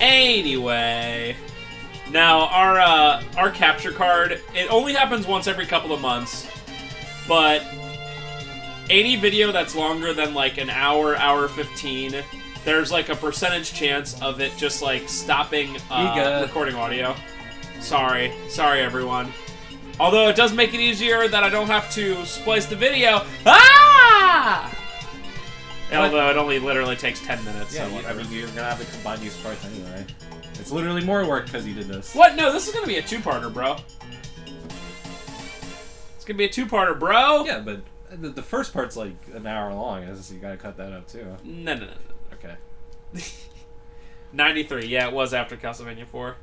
Anyway, now our capture card, it only happens once every couple of months, but any video that's longer than like an hour, hour 15, there's like a percentage chance of it just like stopping recording audio. Sorry everyone. Although it does make it easier that I don't have to splice the video. Ah! Although it only literally takes 10 minutes. Yeah, so I mean, you're gonna have to combine these parts anyway. It's literally more work because you did this. What? No, this is gonna be a two-parter, bro. It's gonna be a two-parter, bro. Yeah, but the first part's like an hour long, so you gotta cut that up too. No. Okay. 93. Yeah, it was after Castlevania 4.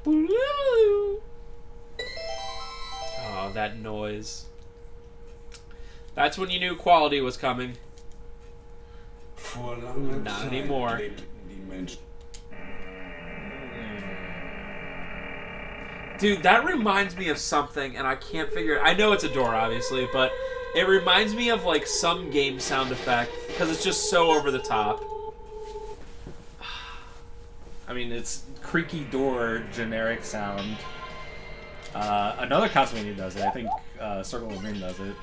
Oh, that noise. That's when you knew quality was coming. Not anymore. Dude, that reminds me of something, and I can't figure it. I know it's a door, obviously, but it reminds me of like some game sound effect because it's just so over the top. I mean, it's creaky door, generic sound. Another Castlevania does it. I think Circle of Green does it.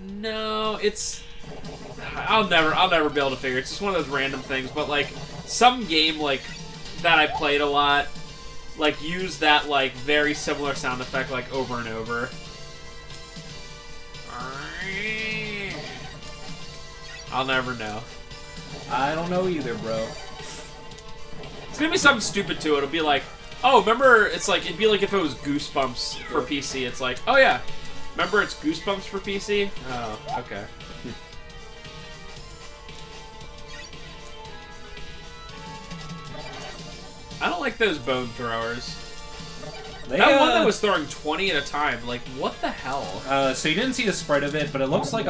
No, it's... I'll never be able to figure it. It's just one of those random things, but like some game like that I played a lot like used that like very similar sound effect like over and over. I'll never know. I don't know either, bro. It's gonna be something stupid too. It'll be like, oh, remember? It's like it'd be like if it was Goosebumps for PC. It's like, oh yeah, remember it's Goosebumps for PC? Oh, okay. I don't like those bone throwers. That one that was throwing 20 at a time, like, what the hell? So you didn't see the spread of it, but it looks like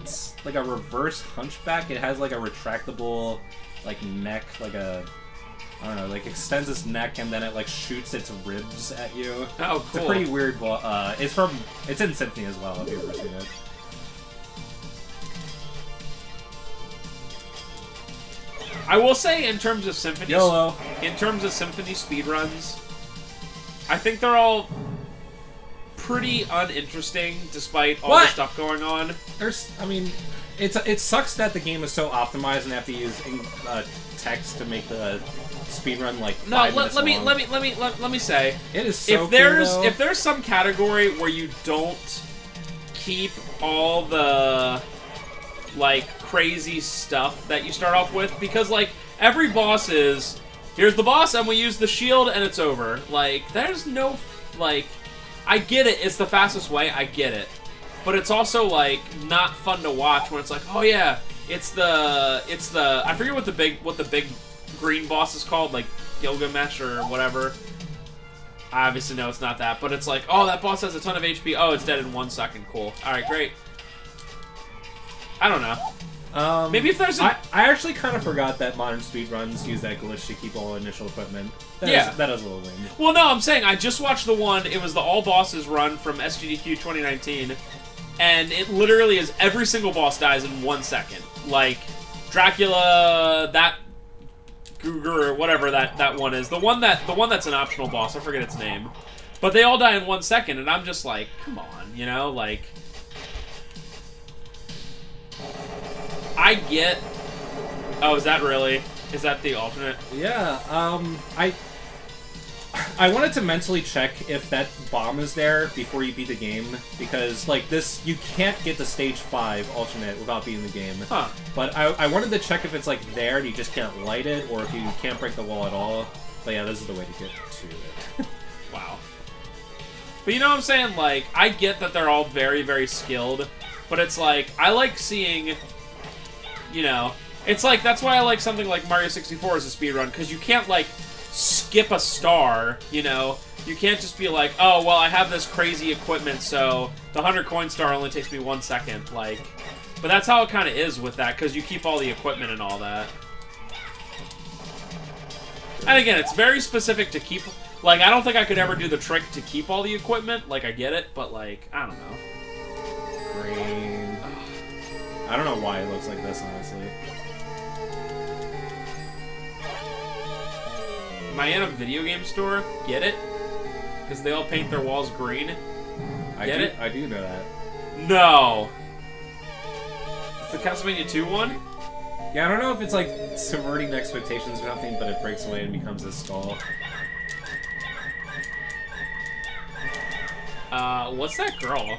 it's like a reverse hunchback. It has like a retractable, like neck, like a, I don't know, like extends its neck and then it like shoots its ribs at you. Oh, cool. It's a pretty weird. It's in Symphony as well. If you've ever seen it. I will say, in terms of Symphony, YOLO. In terms of Symphony speedruns, I think they're all pretty uninteresting, despite all the stuff going on. It sucks that the game is so optimized and they have to use text to make the speedrun like 5 minutes long. Let me say, it is so if there's some category where you don't keep all the like crazy stuff that you start off with, because like every boss is, here's the boss and we use the shield and it's over. Like there's no, like, I get it, it's the fastest way, I get it, but it's also like not fun to watch when it's like, oh yeah, it's the I forget what the big green boss is called, like Gilgamesh or whatever. I obviously know it's not that, but it's like, oh, that boss has a ton of HP. Oh, it's dead in 1 second. Cool. All right, great. I don't know. Maybe if there's I actually kind of forgot that modern speedruns use that glitch to keep all initial equipment. That is a little lame. Well, no, I'm saying I just watched the one. It was the all bosses run from SGDQ 2019, and it literally is every single boss dies in 1 second. Like Dracula, that Gugur or whatever that one is, the one that's an optional boss. I forget its name, but they all die in 1 second, and I'm just like, come on, you know, like. I get... Oh, is that really? Is that the alternate? Yeah, I wanted to mentally check if that bomb is there before you beat the game, because, like, this, you can't get to stage 5 alternate without beating the game. Huh. But I wanted to check if it's, like, there and you just can't light it, or if you can't break the wall at all. But yeah, this is the way to get to it. Wow. But you know what I'm saying? Like, I get that they're all very, very skilled, but it's like, I like seeing... You know, it's like, that's why I like something like Mario 64 as a speedrun, because you can't, like, skip a star, you know? You can't just be like, oh, well, I have this crazy equipment, so the 100 coin star only takes me 1 second, like... But that's how it kind of is with that, because you keep all the equipment and all that. And again, it's very specific to keep... Like, I don't think I could ever do the trick to keep all the equipment, like, I get it, but, like, I don't know. Green... I don't know why it looks like this, honestly. Am I in a video game store? Get it? Because they all paint their walls green. Get it? I do know that. No. It's the Castlevania 2 one? Yeah, I don't know if it's like subverting expectations or something, but it breaks away and becomes a skull. What's that girl?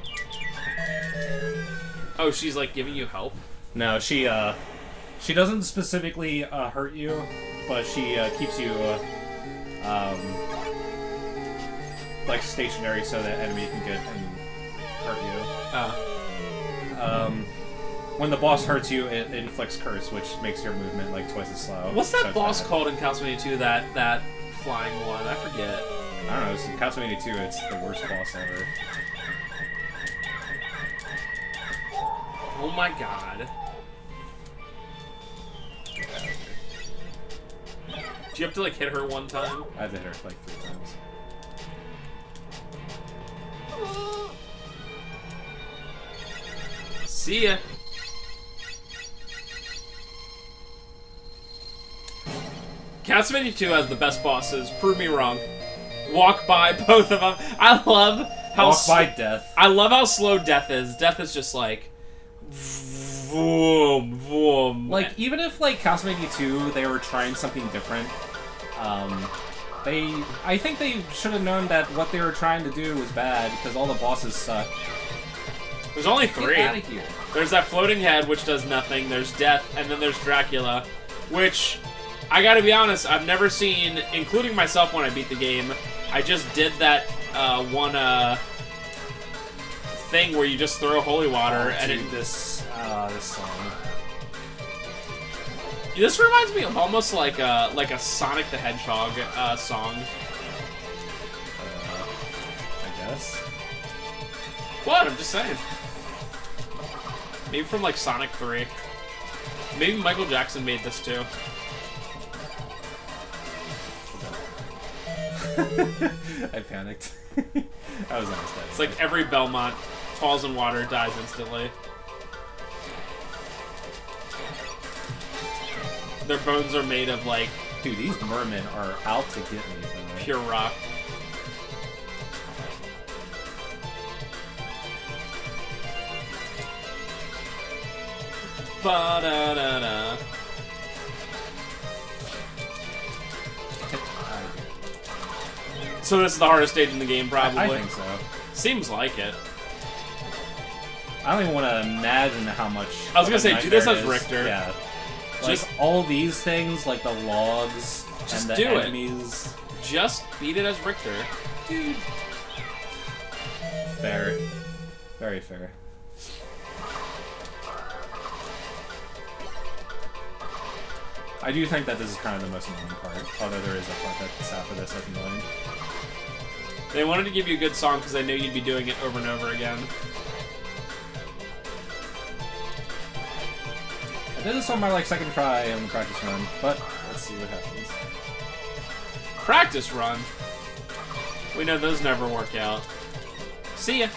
Oh, she's like giving you help? No, she doesn't specifically hurt you, but she keeps you like stationary so that enemy can get and hurt you. When the boss hurts you, it inflicts curse, which makes your movement like twice as slow. What's that so boss called in Castlevania 2? That flying one? I forget. I don't know. It's in Castlevania 2. It's the worst boss ever. Oh my god. Do you have to like hit her one time? I have to hit her like 3 times. See ya. Castlevania 2 has the best bosses. Prove me wrong. Walk by both of them. I love how Walk by death. I love how slow death is. Death is just like vroom, vroom. Like even if like Castlevania 2, they were trying something different. I think they should have known that what they were trying to do was bad because all the bosses suck. There's only 3. Get out of here. There's that floating head, which does nothing. There's Death, and then there's Dracula, which, I gotta be honest, I've never seen, including myself when I beat the game. I just did that one thing where you just throw holy water, and dude, this song. This reminds me of almost like a Sonic the Hedgehog song. I guess. What? I'm just saying. Maybe from like Sonic 3. Maybe Michael Jackson made this too. I panicked. I was honest. It's like every Belmont falls in water, dies instantly. Their bones are made of like... Dude, these mermen are out to get me tonight. Pure rock. Ba-da-da-da. So this is the hardest stage in the game, probably? I think so. Seems like it. I don't even want to imagine how much... I was gonna say, do this as is. Richter. Yeah. Just like, all these things, like the logs just and the do enemies... Just beat it as Richter. Dude. Fair. Very fair. I do think that this is kind of the most annoying part, although there is a part that's after this that's annoying. They wanted to give you a good song because they knew you'd be doing it over and over again. I did this on my second try on the practice run, but let's see what happens. Practice run? We know those never work out. See ya!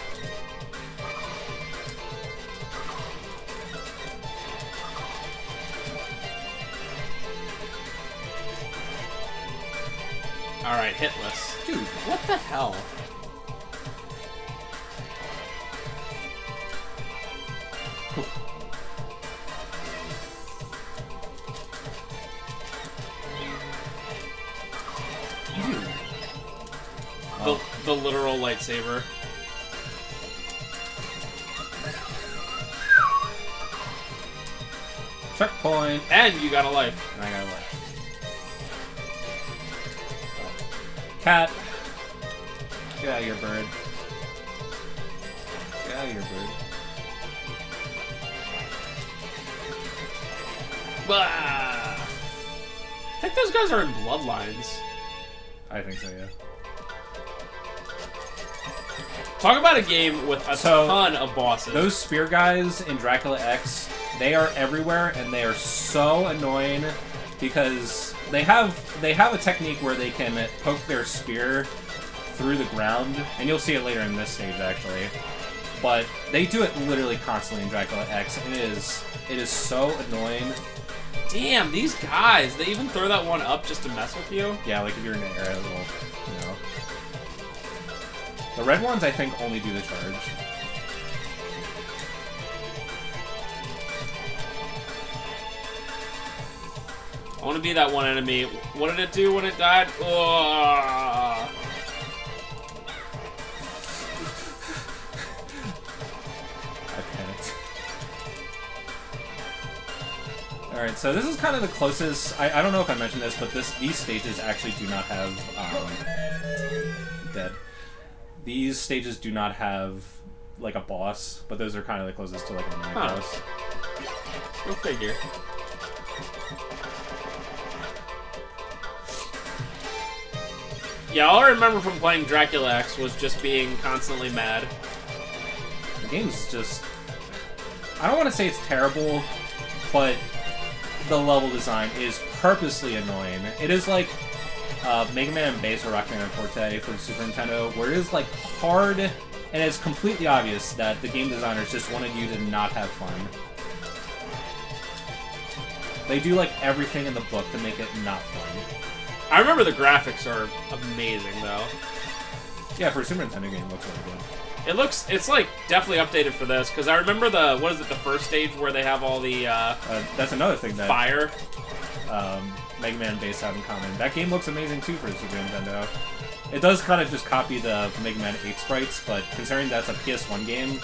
Alright, hitless. Dude, what the hell? The literal lightsaber. Checkpoint! And you got a life. And I got a life. Cat! Get out of here, bird. Get out of here, bird. Bah! I think those guys are in Bloodlines. I think so, yeah. Talk about a game with a ton of bosses. Those spear guys in Dracula X, they are everywhere, and they are so annoying because they have a technique where they can poke their spear through the ground, and you'll see it later in this stage actually. But they do it literally constantly in Dracula X, and it is so annoying. Damn, these guys, they even throw that one up just to mess with you? Yeah, like if you're in the air, it'll, you know. The red ones, I think, only do the charge. I want to be that one enemy. What did it do when it died? Oh. I panicked. Alright, so this is kind of the closest... I don't know if I mentioned this, but these stages actually do not have... dead. These stages do not have, like, a boss, but those are kind of the closest to, like, a mini boss. Go figure. Yeah, all I remember from playing Dracula X was just being constantly mad. The game's just... I don't want to say it's terrible, but the level design is purposely annoying. It is like Mega Man Bass or Rockman and Forte for the Super Nintendo, where it is like hard, and it's completely obvious that the game designers just wanted you to not have fun. They do like everything in the book to make it not fun. I remember the graphics are amazing, though. Yeah, for a Super Nintendo game, it looks really good. It's like definitely updated for this, because I remember the first stage where they have all the that's another thing that fire. Mega Man Bass have in common. That game looks amazing too for the Super Nintendo. It does kind of just copy the Mega Man 8 sprites, but considering that's a PS1 game,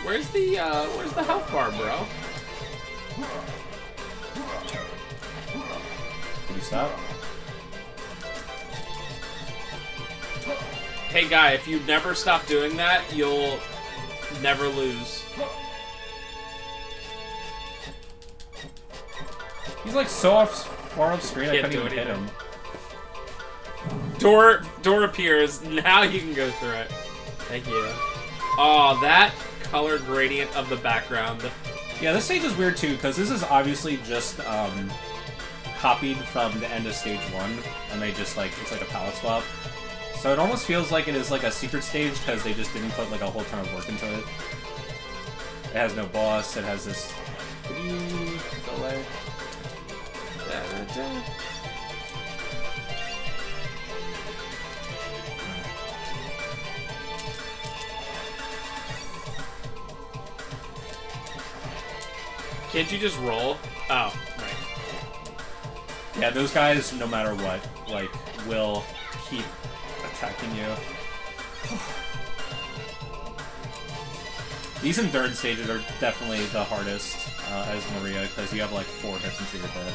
Where's the health bar, bro? can you stop? Hey guy, if you never stop doing that, you'll never lose. He's like so far off screen I Can't couldn't do even hit anything. him. Door appears. Now you can go through it. Thank you. Oh, that color gradient of the background. Yeah, this stage is weird too, because this is obviously just copied from the end of stage 1, and they just like, it's like a palette swap. So it almost feels like it is like a secret stage, because they just didn't put like a whole ton of work into it. It has no boss, it has this... Could you go away? Can't you just roll? Oh, right. Yeah, those guys, no matter what, like, will keep attacking you. These endurance stages are definitely the hardest as Maria, because you have like 4 hits until you're dead.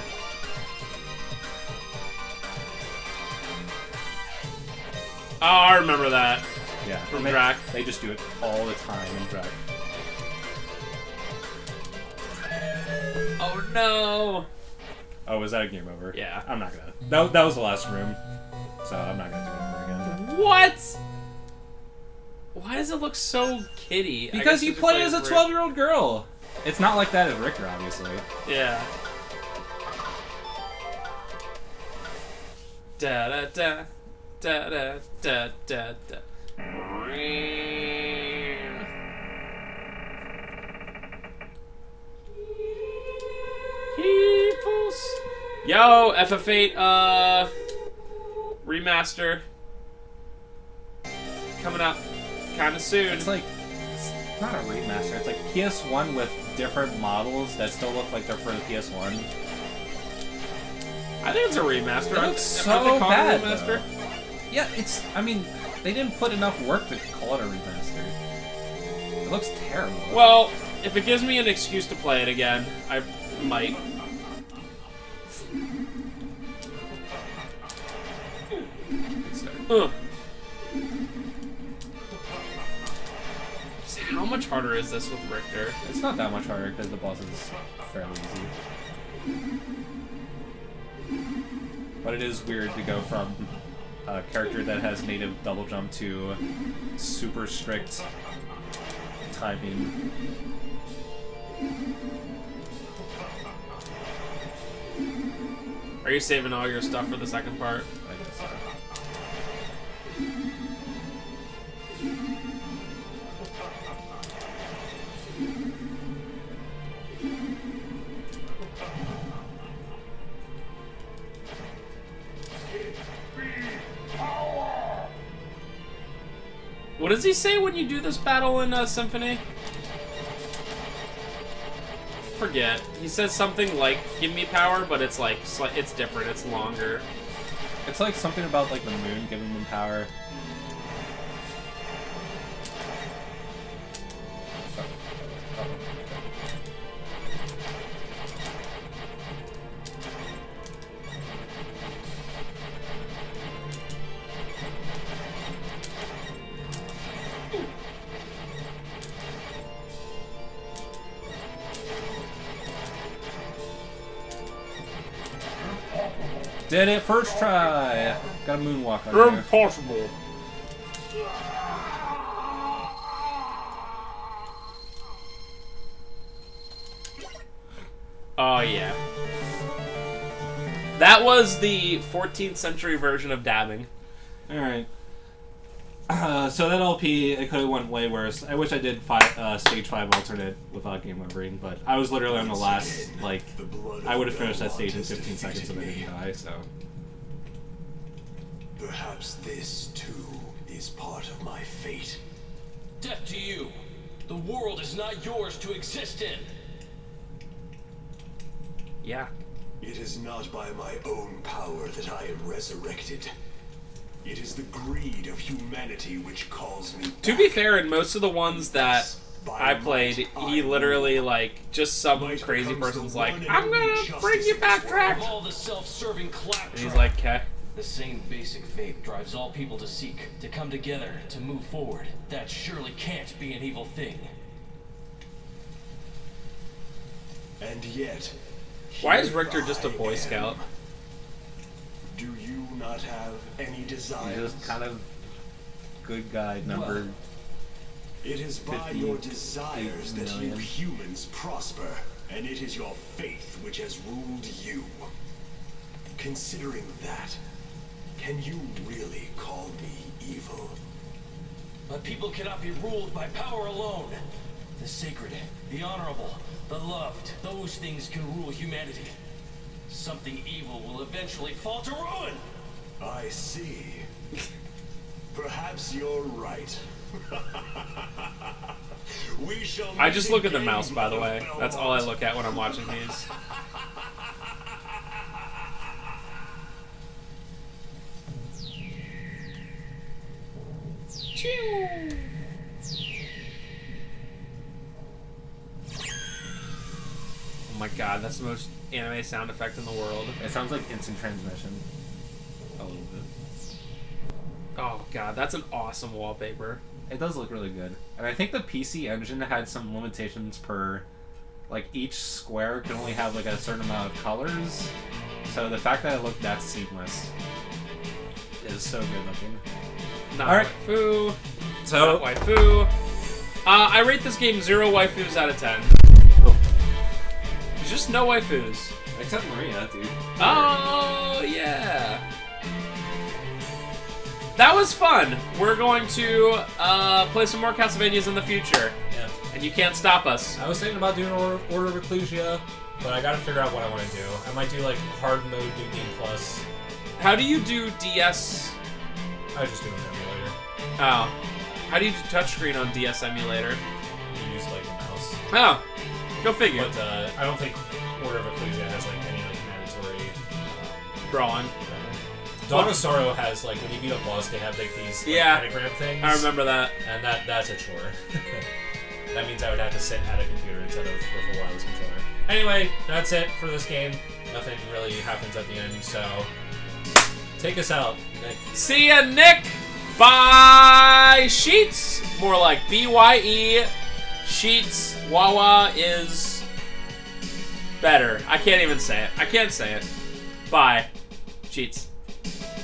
Oh, I remember that. Yeah, From and Drac. They just do it all the time in Drac. Oh no! Oh, was that a game over? Yeah. I'm not gonna. That was the last room, so I'm not gonna do it ever again. What? Why does it look so kiddie? Because you play as a 12-year-old girl. It's not like that as Richter, obviously. Yeah. Da da da da da da da da. Yo, FF8 remaster coming up kind of soon. It's like, it's not a remaster. It's like PS1 with different models that still look like they're for the PS1. I think it's a remaster. It looks Aren't so they calling bad, it a remaster? though. Yeah, it's. I mean, they didn't put enough work to call it a remaster. It looks terrible. Well, if it gives me an excuse to play it again, I might. So how much harder is this with Richter? It's not that much harder because the boss is fairly easy. But it is weird to go from a character that has native double jump to super strict timing. Are you saving all your stuff for the second part? I guess so. What does he say when you do this battle in Symphony? Forget. He says something like, give me power, but it's like, it's different, it's longer. It's like something about like the moon giving them power. Did it first try. Got a moonwalk on here. Impossible. Oh yeah. That was the 14th century version of dabbing. Alright. So that LP, it could have went way worse. I wish I did stage 5 alternate without game overing, but I was literally on the last, like, I would have finished that stage in 15 seconds if I didn't die, so. Perhaps this, too, is part of my fate. Death to you! The world is not yours to exist in! Yeah. It is not by my own power that I am resurrected. It is the greed of humanity which calls me back. To be fair, in most of the ones that I played, he literally, like, just some crazy person's like, I'm gonna bring you back, Drac! Of all the self-serving claptrap. And he's like, "Kay." The same basic fate drives all people to seek, to come together, to move forward. That surely can't be an evil thing. And yet, Why is here Richter just a I Boy am. Scout? Do you not have any desires? He's just kind of good guy number. It is by 50 your desires that you million. humans prosper, and it is your faith which has ruled you. Considering that, can you really call me evil? But people cannot be ruled by power alone. The sacred, the honorable, the loved, those things can rule humanity. Something evil will eventually fall to ruin! I see. Perhaps you're right. We shall I just look at the meet mouse, again, by the way. Belmont. That's all I look at when I'm watching these. Oh my god, that's the most anime sound effect in the world. It sounds like instant transmission. A little bit. Oh god, that's an awesome wallpaper. It does look really good. And I think the PC engine had some limitations per... Like, each square can only have, like, a certain amount of colors. So the fact that it looked that seamless is so good looking. Not Alright. waifu. So... Not waifu. I rate this game 0 waifus out of 10. There's just no waifus. Except Maria, dude. Oh, yeah. That was fun. We're going to play some more Castlevanias in the future. Yeah. And you can't stop us. I was thinking about doing Order of Ecclesia, but I gotta figure out what I want to do. I might do like hard mode New Game Plus. How do you do DS? I was just doing an emulator. Oh. How do you do touchscreen on DS emulator? You use like a mouse. Oh. Go figure. But I don't think Order of Ecclesia has like any like mandatory. Drawing. Dawn of Sorrow has like when you beat a boss, they have like these like, Yeah. pentagram things. I remember that. And that's a chore. That means I would have to sit at a computer instead of with a wireless controller. Anyway, that's it for this game. Nothing really happens at the end, so take us out, Nick. See ya, Nick! Bye! Sheets! More like BYE. Sheets. Wawa is better. I can't even say it. I can't say it. Bye. Sheets.